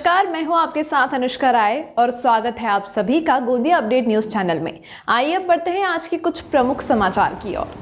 नमस्कार, मैं हूं आपके साथ अनुष्का राय और स्वागत है आप सभी का गोंदिया अपडेट न्यूज चैनल में। आइए अब बढ़ते हैं आज के कुछ प्रमुख समाचार की ओर।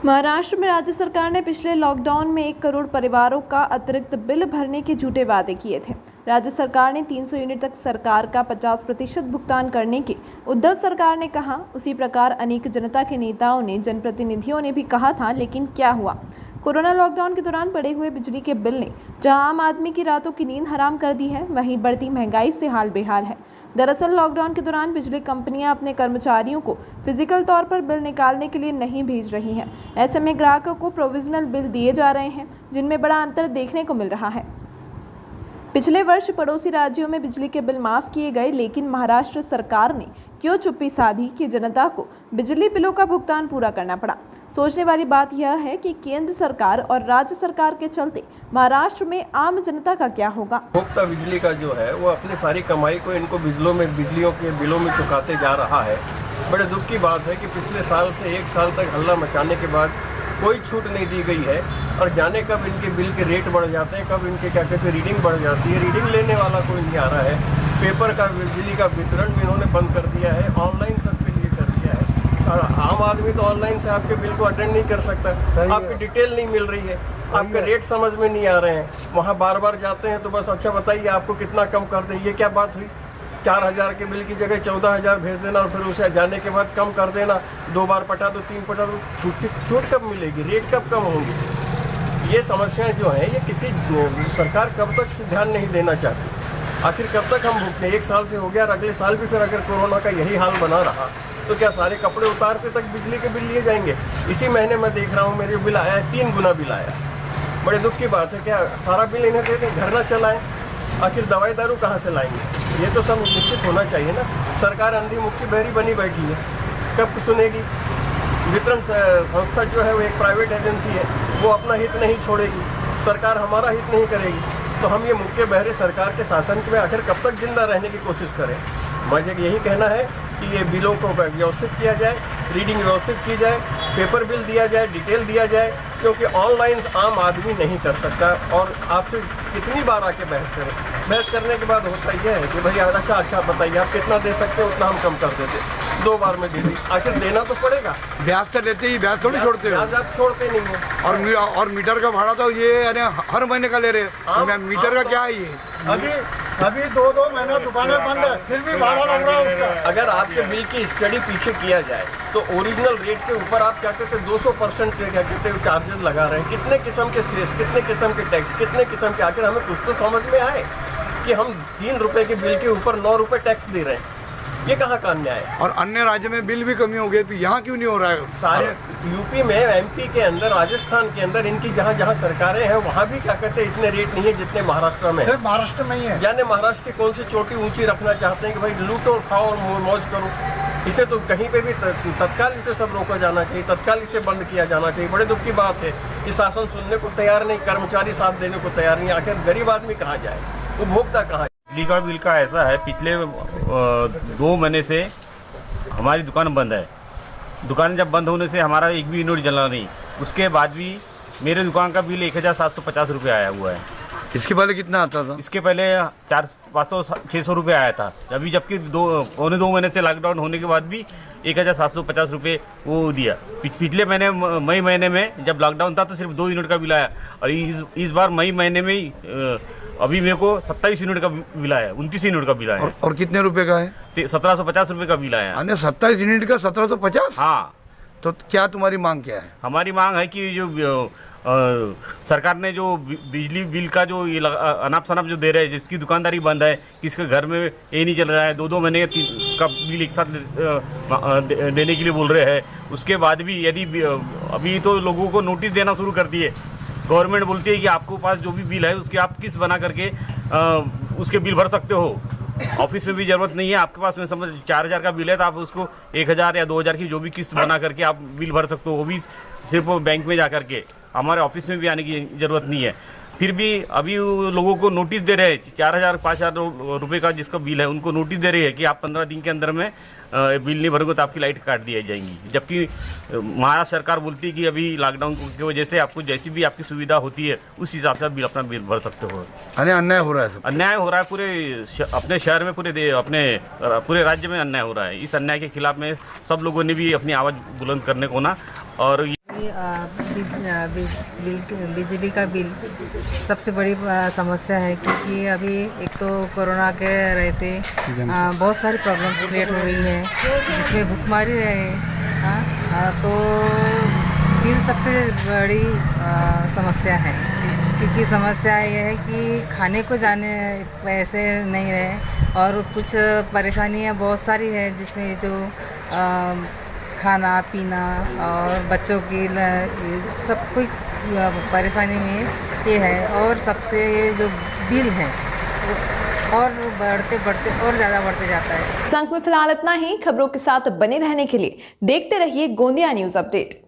महाराष्ट्र में राज्य सरकार ने पिछले लॉकडाउन में 1 करोड़ परिवारों का अतिरिक्त बिल भरने के झूठे वादे किए थे। राज्य सरकार ने 300 यूनिट तक सरकार का 50% भुगतान करने के उद्धव सरकार ने कहा। उसी प्रकार अनेक जनता के नेताओं ने, जनप्रतिनिधियों ने भी कहा था, लेकिन क्या हुआ? कोरोना लॉकडाउन के दौरान बढ़े हुए बिजली के बिल ने जहां आम आदमी की रातों की नींद हराम कर दी है, वहीं बढ़ती महंगाई से हाल बेहाल है। दरअसल लॉकडाउन के दौरान बिजली कंपनियां अपने कर्मचारियों को फिजिकल तौर पर बिल निकालने के लिए नहीं भेज रही हैं। ऐसे में ग्राहकों को प्रोविजनल बिल दिए जा रहे हैं, जिनमें बड़ा अंतर देखने को मिल रहा है। पिछले वर्ष पड़ोसी राज्यों में बिजली के बिल माफ किए गए, लेकिन महाराष्ट्र सरकार ने क्यों चुप्पी साधी कि जनता को बिजली बिलों का भुगतान पूरा करना पड़ा। सोचने वाली बात यह है कि केंद्र सरकार और राज्य सरकार के चलते महाराष्ट्र में आम जनता का क्या होगा। उपभोक्ता बिजली का जो है वो अपनी सारी कमाई को इनको बिजलियों के बिलों में चुकाते जा रहा है। बड़े दुख की बात है कि पिछले साल से 1 साल तक हल्ला मचाने के बाद कोई छूट नहीं दी गई है और जाने कब इनके बिल के रेट बढ़ जाते हैं, कब इनके क्या कहते हैं रीडिंग बढ़ जाती है। रीडिंग लेने वाला कोई नहीं आ रहा है। पेपर का बिजली का वितरण भी इन्होंने बंद कर दिया है, ऑनलाइन सब के लिए कर दिया है। आम आदमी तो ऑनलाइन से आपके बिल को अटेंड नहीं कर सकता, आपकी डिटेल नहीं मिल रही है, आपके रेट समझ में नहीं आ रहे हैं। वहाँ बार बार जाते हैं तो बस अच्छा बताइए आपको कितना कम कर दें। ये क्या बात हुई? 4000 के बिल की जगह 14000 भेज देना और फिर उसे जाने के बाद कम कर देना। 2 बार पटा दो, 3 पटा दो, छूट कब मिलेगी? रेट कब कम होंगी? ये समस्याएं जो हैं ये कितनी सरकार कब तक से ध्यान नहीं देना चाहती? आखिर कब तक हम भुगते? 1 साल से हो गया और अगले साल भी फिर अगर कोरोना का यही हाल बना रहा तो क्या सारे कपड़े उतारते तक बिजली के बिल लिए जाएंगे? इसी महीने मैं देख रहा हूँ मेरे बिल आया है 3 गुना बिल आया। बड़े दुख की बात है। क्या सारा बिल इन्हें दे दें, घर ना चलाएं? आखिर दवाई दारू कहाँ से लाएंगे? ये तो सब निश्चित होना चाहिए ना। सरकार अंधी मुक्की बहरी बनी बैठी है, कब सुनेगी? वितरण संस्था जो है वो एक प्राइवेट एजेंसी है, वो अपना हित नहीं छोड़ेगी, सरकार हमारा हित नहीं करेगी। तो हम ये मुक्के बहरे सरकार के शासन में आखिर कब तक जिंदा रहने की कोशिश करें? मुझे यही कहना है कि ये बिलों को व्यवस्थित किया जाए, रीडिंग व्यवस्थित की जाए, पेपर बिल दिया जाए, डिटेल दिया जाए, क्योंकि ऑनलाइन आम आदमी नहीं कर सकता। और आपसे कितनी बार आके बहस करें? बहस करने के बाद होता यह है कि भाई अच्छा बताइए आप कितना दे सकते हो, उतना हम कम कर देते। 2 बार में दे दी, आखिर देना तो पड़ेगा। ब्याज तो लेते ही, ब्याज थोड़ी छोड़ते हो। ब्याज आप छोड़ते नहीं है। और मीटर का भाड़ा तो ये हर महीने का ले रहे हैं। मीटर का क्या है ये? अभी 2 महीना दुकानें बंद है, फिर भी भाड़ा लग रहा है उसका। अगर आपके बिल की स्टडी पीछे किया जाए तो ओरिजिनल रेट के ऊपर आप क्या कहते हैं 200% के क्या कहते हैं चार्जेस लगा रहे हैं। कितने किस्म के सेस, कितने किस्म के टैक्स, कितने किस्म के, आखिर हमें कुछ तो समझ में आए कि हम 3 रुपए के बिल के ऊपर 9 रुपए टैक्स दे रहे हैं। ये कहाँ का अन्याय है? और अन्य राज्य में बिल भी कमी हो गई तो यहाँ क्यों नहीं हो रहा है? सारे यूपी में, एमपी के अंदर, राजस्थान के अंदर इनकी जहाँ जहाँ सरकारें हैं वहाँ भी क्या कहते हैं इतने रेट नहीं है जितने महाराष्ट्र में है। सिर्फ महाराष्ट्र में ही है। जाने महाराष्ट्र की कौन सी चोटी ऊंची रखना चाहते हैं कि भाई लूटो और खाओ और मौज करो। इसे तो कहीं पे भी तत्काल इसे सब रोका जाना चाहिए, तत्काल इसे बंद किया जाना चाहिए। बड़े दुख की बात है कि शासन सुनने को तैयार नहीं, कर्मचारी साथ देने को तैयार नहीं। आखिर गरीब आदमी कहाँ जाए, उपभोक्ता कहाँ? बिजली का ऐसा है, पिछले 2 महीने से हमारी दुकान बंद है। दुकान जब बंद होने से हमारा एक भी यूनिट जला नहीं। उसके बाद भी मेरे दुकान का बिल 1750 रुपये आया हुआ है। इसके पहले कितना आता था? इसके पहले 400-500-600 रुपये आया था। अभी जबकि 2 महीने से लॉकडाउन होने के बाद भी 1750 रुपये वो दिया। पिछले महीने मई महीने में जब लॉकडाउन था तो सिर्फ 2 यूनिट का बिल आया और इस बार मई महीने में ही अभी मेरे को 27 यूनिट का बिल आया, 29 यूनिट का बिल आया। और कितने रुपए का है? 1750 रुपये का बिल आया। 27 यूनिट का 1750? हाँ। तो क्या तुम्हारी मांग क्या है? हमारी मांग है कि जो सरकार ने जो बिजली बिल का जो ये अनाप शनाप जो दे रहे हैं, जिसकी दुकानदारी बंद है, किसके घर में ये नहीं चल रहा है, 2 महीने का बिल एक साथ देने के लिए बोल रहे हैं। उसके बाद भी यदि अभी तो लोगों को नोटिस देना शुरू कर दिए। गवर्नमेंट बोलती है कि आपको पास जो भी बिल है उसके आप किस्त बना करके उसके बिल भर सकते हो। ऑफिस में भी ज़रूरत नहीं है, आपके पास में समझ 4000 का बिल है तो आप उसको 1000 या 2000 की जो भी किस्त बना करके आप बिल भर सकते हो, वो भी सिर्फ बैंक में जा करके। हमारे ऑफिस में भी आने की ज़रूरत नहीं है। फिर भी अभी वो लोगों को नोटिस दे रहे हैं 4,000-5,000 रुपये का जिसका बिल है उनको नोटिस दे रही है कि आप 15 दिन के अंदर में बिल नहीं भरोगे तो आपकी लाइट काट दी जाएंगी। जबकि महाराष्ट्र सरकार बोलती है कि अभी लॉकडाउन की वजह से आपको जैसी भी आपकी सुविधा होती है उस हिसाब से आप अपना बिल भर सकते हो। अरे अन्याय हो रहा है सब। अन्याय हो रहा है अपने शहर में पूरे राज्य में अन्याय हो रहा है। इस अन्याय के खिलाफ में सब लोगों ने भी अपनी आवाज़ बुलंद करने को ना और बिजली का बिल सबसे बड़ी समस्या है क्योंकि अभी एक तो कोरोना के रहते बहुत सारी प्रॉब्लम्स क्रिएट हो गई है जिसमें भुखमरी रहे तो बिल सबसे बड़ी समस्या है क्योंकि समस्या ये है कि खाने को जाने पैसे नहीं रहे और कुछ परेशानियाँ बहुत सारी है जिसमें जो खाना पीना और बच्चों की सब कुछ परेशानी में ये है और सबसे ये जो बिल है और बढ़ते और ज़्यादा बढ़ते जाता है। संघ में फिलहाल इतना ही। खबरों के साथ बने रहने के लिए देखते रहिए गोंदिया न्यूज़ अपडेट।